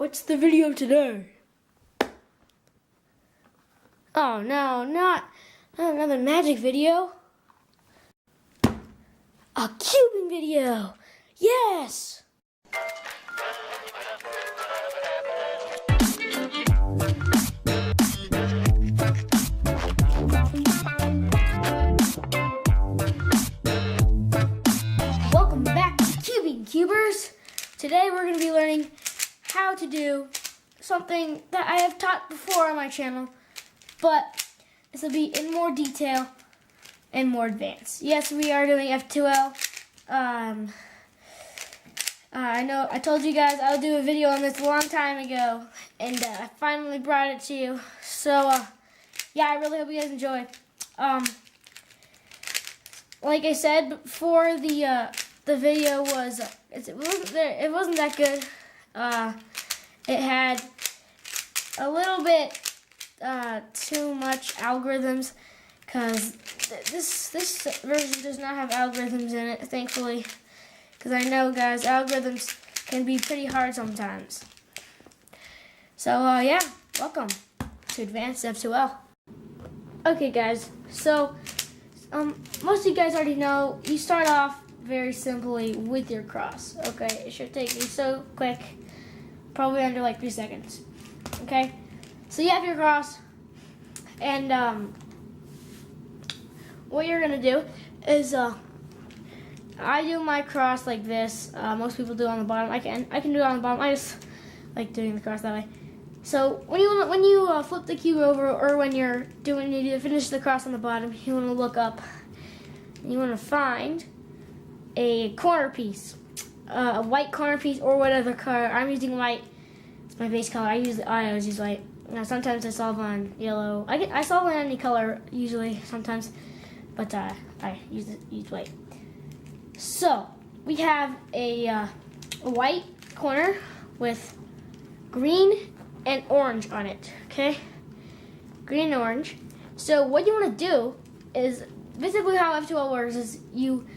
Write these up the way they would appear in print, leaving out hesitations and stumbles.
What's the video today? Oh no, not another magic video. A cubing video. Yes! Welcome back to Cubing Cubers. Today we're going to be learning how to do something that I have taught before on my channel, but this will be in more detail and more advanced. Yes, we are doing F2L. I know I told you guys I'll do a video on this a long time ago, and I finally brought it to you. So, yeah, I really hope you guys enjoy. Like I said before, the video was it wasn't that good. It had a little bit too much algorithms, because this version does not have algorithms in it, thankfully, because I know, guys, algorithms can be pretty hard sometimes. So yeah, welcome to Advanced F2L. Okay, guys, so most of you guys already know you start off very simply with your cross. Okay, it should take you so quick, probably under like 3 seconds. Okay, so you have your cross, and what you're gonna do is I do my cross like this. Most people do it on the bottom. I can do it on the bottom. I just like doing the cross that way. So when you flip the cube over, or when you finish the cross on the bottom, you want to look up. And you want to find a corner piece, a white corner piece, or whatever color. I'm using white. It's my base color. I always use white. Now, sometimes I solve on yellow. I solve on any color usually sometimes, but I use white. So we have a white corner with green and orange on it. Okay, green and orange. So what you want to do is basically how F2L works is you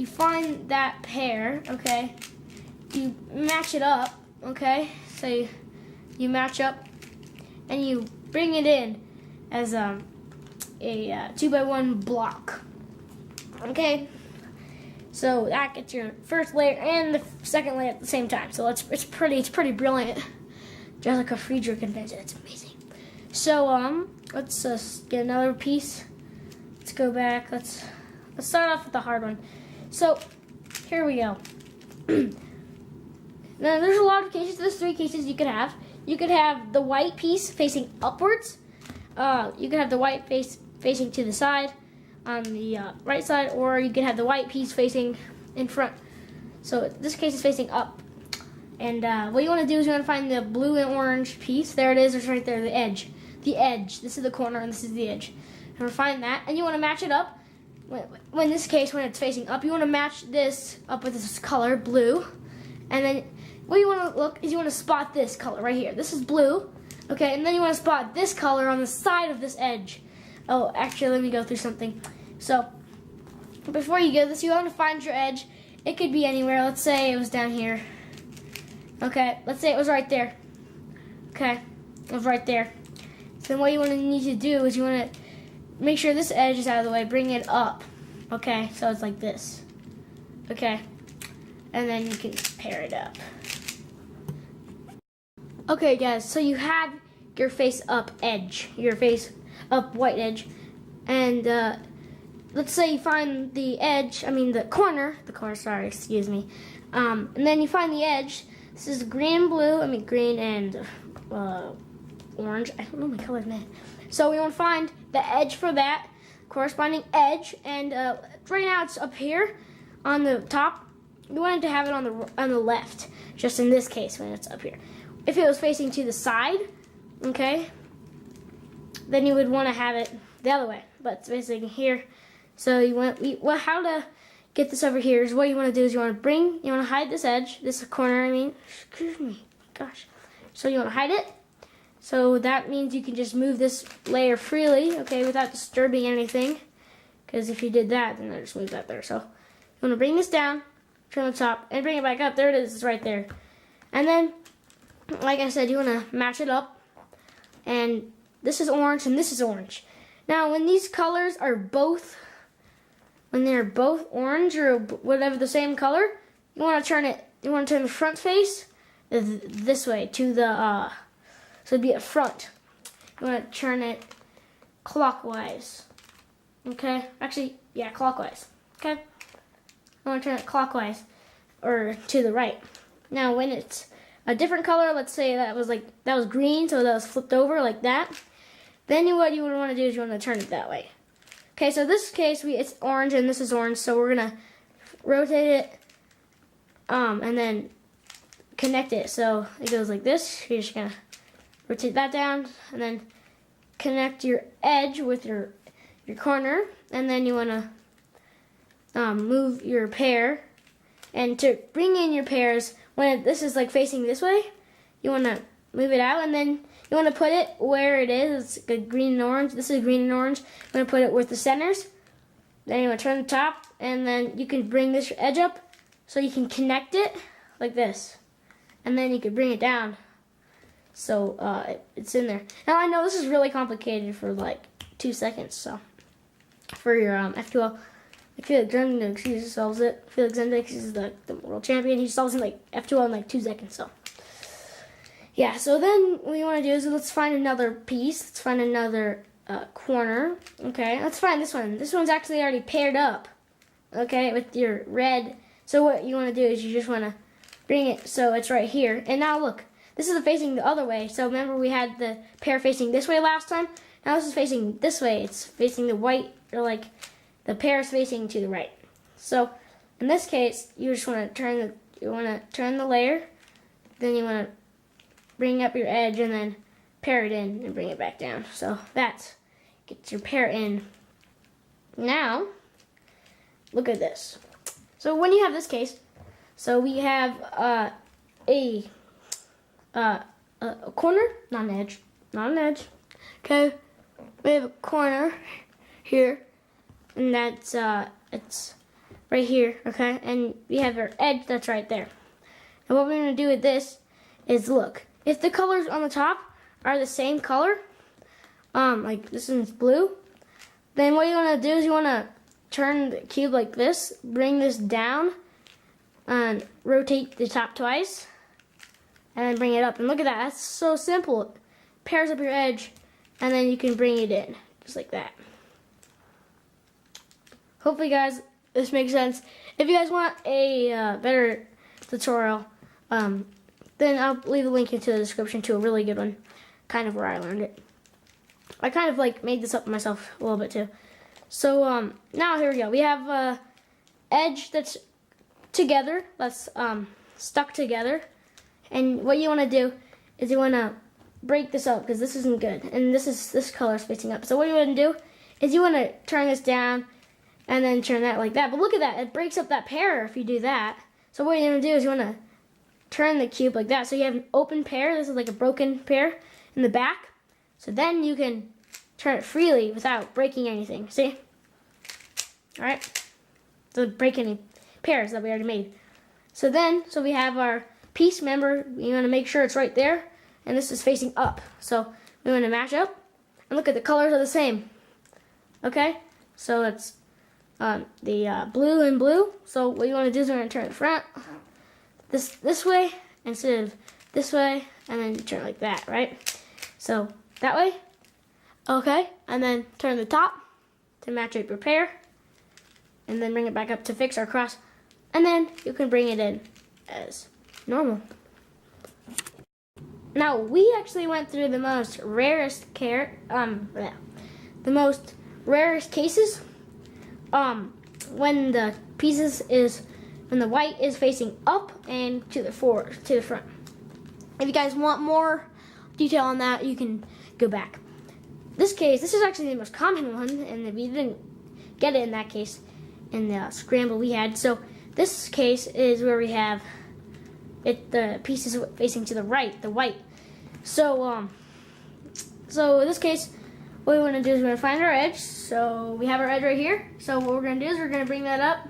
find that pair. Okay, you match it up. Okay, so you match up and you bring it in as a 2x1 block. Okay, so that gets your first layer and the second layer at the same time. So it's pretty brilliant. Jessica Friedrich invented it. It's amazing. So let's get another piece. Let's go back. Let's start off with the hard one. So here we go. Now there's a lot of cases. There's 3 cases you could have. You could have the white piece facing upwards. You could have the white facing to the side on the right side, or you could have the white piece facing in front. So this case is facing up. And what you want to do is you want to find the blue and orange piece. There it is. It's right there, the edge. The edge. This is the corner and this is the edge. And we'll find that, and you want to match it up. In this case, when it's facing up, you want to match this up with this color, blue. And then what you want to look is you want to spot this color right here. This is blue. Okay, and then you want to spot this color on the side of this edge. Oh, actually, let me go through something. So, before you go this, you want to find your edge. It could be anywhere. Let's say it was down here. Okay, let's say it was right there. Okay, it was right there. So then what you want to need to do is you want to make sure this edge is out of the way. Bring it up. Okay, so it's like this. Okay, and then you can pair it up. Okay, guys, so you have your face up edge, your face up white edge, and let's say you find the edge, the corner, sorry, excuse me, and then you find the edge. This is green and blue, green and orange. I don't know my colors, man. So we want to find the edge for that, corresponding edge, and right now it's up here on the top. You wanted to have it on the left, just in this case when it's up here. If it was facing to the side, okay, then you would want to have it the other way, but it's facing here. So how to get this over here is what you want to do is you want to hide this edge, this corner, excuse me, gosh. So you want to hide it. So that means you can just move this layer freely, okay, without disturbing anything. Because if you did that, then I just move that there. So you want to bring this down, turn the top, and bring it back up. There it is, it's right there. And then like I said, you want to match it up. And this is orange and this is orange. Now, when these colors are both, when they're both orange or whatever the same color, you want to turn it. You want to turn the front face this way to the. So it'd be a front. You want to turn it clockwise. Okay. Actually, yeah, clockwise. Okay. I want to turn it clockwise or to the right. Now, when it's a different color, let's say that was green, so that was flipped over like that. Then what you would want to do is you want to turn it that way. Okay, so this case it's orange and this is orange, so we're gonna rotate it, and then connect it. So it goes like this. You're just gonna rotate that down, and then connect your edge with your corner, and then you wanna move your pair. And to bring in your pairs, when this is like facing this way, you want to move it out, and then you want to put it where it is. It's like green and orange. This is green and orange. You want to put it with the centers. Then you want to turn the top, and then you can bring this edge up so you can connect it like this. And then you can bring it down so it's in there. Now I know this is really complicated for like 2 seconds, so for your F2L. Felix Zendex, he solves it. Felix Zendex is the world champion. He solves it in like F2L in like 2 seconds. So, yeah. So then what you want to do is let's find another piece. Let's find another corner. Okay. Let's find this one. This one's actually already paired up. Okay, with your red. So what you want to do is you just want to bring it so it's right here. And now look, this is facing the other way. So remember we had the pair facing this way last time. Now this is facing this way. It's facing the white, or like. The pair is facing to the right. So in this case, you just want to turn the layer, then you want to bring up your edge and then pair it in and bring it back down. So that gets your pair in. Now, look at this. So when you have this case, so we have a corner, not an edge. Okay, we have a corner here. And that's it's right here, okay? And we have our edge that's right there. And what we're gonna do with this is look, if the colors on the top are the same color, like this one's blue, then what you wanna do is you wanna turn the cube like this, bring this down, and rotate the top twice, and then bring it up. And look at that, that's so simple. It pairs up your edge, and then you can bring it in, just like that. Hopefully, guys, this makes sense. If you guys want a better tutorial, then I'll leave a link into the description to a really good one, kind of where I learned it. I kind of like made this up myself a little bit too. So now here we go. We have edge that's together, that's stuck together, and what you want to do is you want to break this up because this isn't good, and this color is facing up. So what you want to do is you want to turn this down. And then turn that like that. But look at that. It breaks up that pair if you do that. So what you're going to do is you want to turn the cube like that. So you have an open pair. This is like a broken pair in the back. So then you can turn it freely without breaking anything. See? Alright? Doesn't break any pairs that we already made. So we have our piece. Remember, you want to make sure it's right there. And this is facing up. So we want to match up. And look at the colors are the same. Okay? So it's the blue and blue. So what you want to do is we're going to turn the front this way instead of this way, and then turn it like that, right? So that way, okay, and then turn the top to match up your pair, and then bring it back up to fix our cross, and then you can bring it in as normal. Now we actually went through the most rarest cases. When the when the white is facing up and to the front. If you guys want more detail on that, you can go back. This is actually the most common one, and we didn't get it in that case in the scramble we had. So this case is where we have the pieces facing to the right, the white. So in this case, what we want to do is we're going to find our edge. So we have our edge right here. So what we're going to do is we're going to bring that up.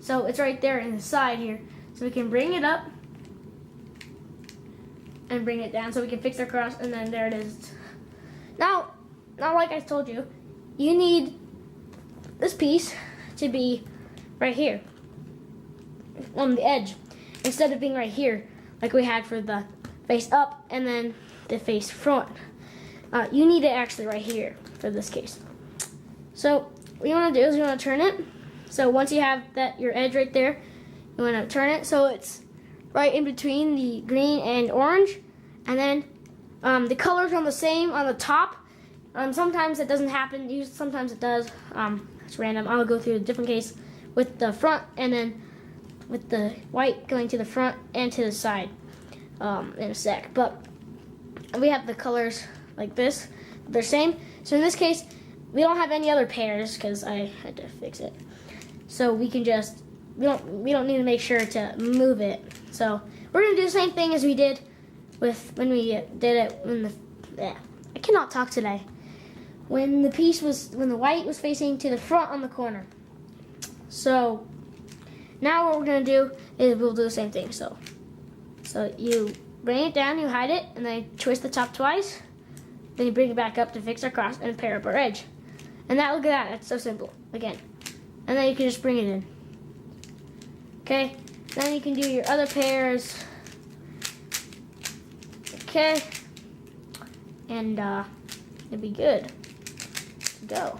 So it's right there in the side here. So we can bring it up. and bring it down so we can fix our cross, and then there it is. Now like I told you, you need this piece to be right here on the edge instead of being right here like we had for the face up and then the face front. You need it actually right here for this case. So what you want to do is you want to turn it. So once you have your edge right there, you want to turn it so it's right in between the green and orange, and then the colors are the same on the top. Sometimes it doesn't happen. Sometimes it does. It's random. I'll go through a different case with the front and then with the white going to the front and to the side in a sec. But we have the colors like this. They're same. So in this case, we don't have any other pairs because I had to fix it. So we can just we don't need to make sure to move it. So we're gonna do the same thing as we did with when we did it when I cannot talk today. When the white was facing to the front on the corner. So now what we're gonna do is we'll do the same thing. So you bring it down, you hide it, and then you twist the top twice. Then you bring it back up to fix our cross and pair up our edge. And look at that, that's so simple. Again. And then you can just bring it in. Okay? Then you can do your other pairs. Okay? And it'll be good. Go.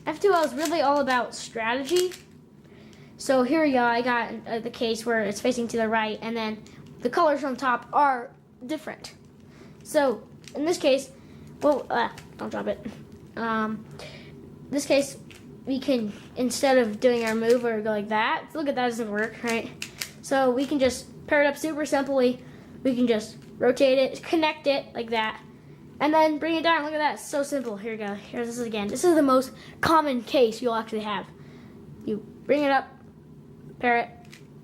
F2L is really all about strategy. So here we go. I got the case where it's facing to the right, and then the colors on top are different. So in this case, well, don't drop it. This case, we can, instead of doing our move or go like that, look at that, doesn't work, right? So we can just pair it up super simply. We can just rotate it, connect it like that, and then bring it down. Look at that, it's so simple. Here we go. Here's this again. This is the most common case you'll actually have. You bring it up, pair it,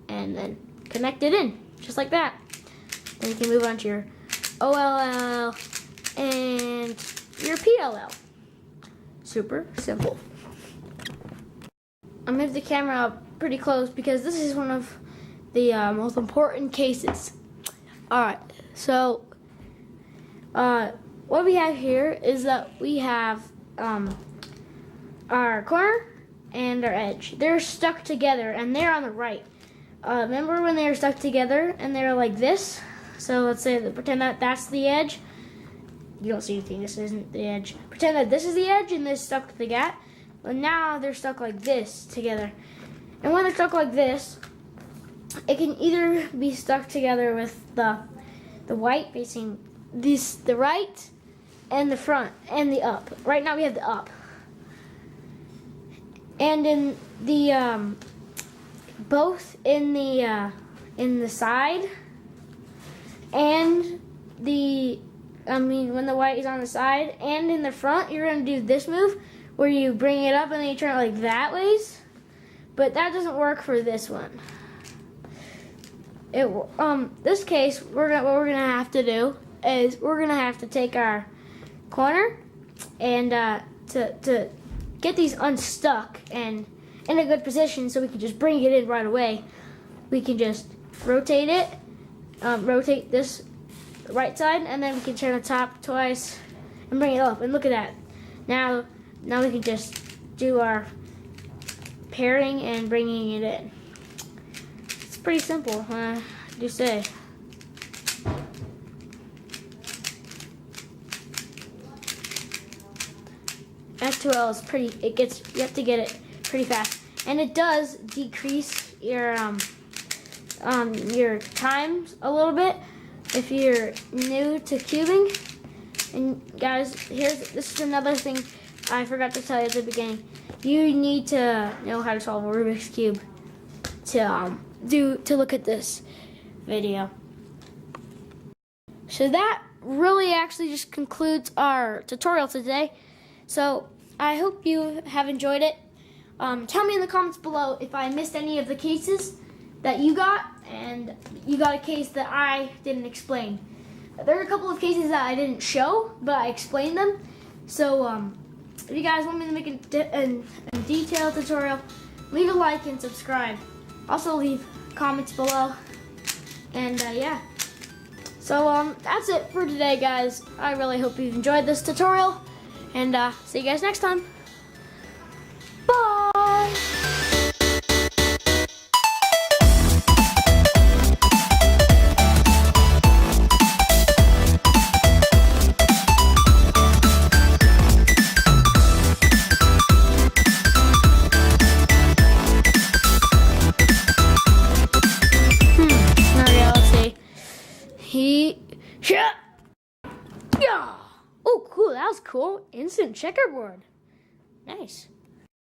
and then connect it in, just like that. Then you can move on to your OLL and your PLL. Super simple. I moved the camera up pretty close because this is one of the most important cases. Alright, so what we have here is that we have our corner and our edge. They're stuck together and they're on the right. Remember when they were stuck together and they're like this? So let's say pretend that that's the edge. You don't see anything, this isn't the edge. Pretend that this is the edge and this stuck to the gap. But now they're stuck like this together. And when they're stuck like this, it can either be stuck together with the white facing the right and the front and the up. Right now we have the up. And in the both in the side and when the white is on the side and in the front, you're gonna do this move where you bring it up and then you turn it like that ways. But that doesn't work for this one. This case, what we're gonna have to do is we're gonna have to take our corner and to get these unstuck and in a good position so we can just bring it in right away. We can just rotate it, rotate this right side, and then we can turn the top twice and bring it up. And look at that. Now we can just do our pairing and bringing it in. It's pretty simple, do say. F2L is you have to get it pretty fast. And it does decrease your times a little bit if you're new to cubing. And guys, this is another thing I forgot to tell you at the beginning. You need to know how to solve a Rubik's Cube to look at this video. So that really actually just concludes our tutorial today. So I hope you have enjoyed it. Tell me in the comments below if I missed any of the cases that you got and you got a case that I didn't explain. There are a couple of cases that I didn't show, but I explained them. So if you guys want me to make a detailed tutorial, leave a like and subscribe. Also leave comments below. And yeah, So that's it for today, guys. I really hope you've enjoyed this tutorial, and see you guys next time. Bye. Yeah. Oh, cool. That was cool. Instant checkerboard. Nice.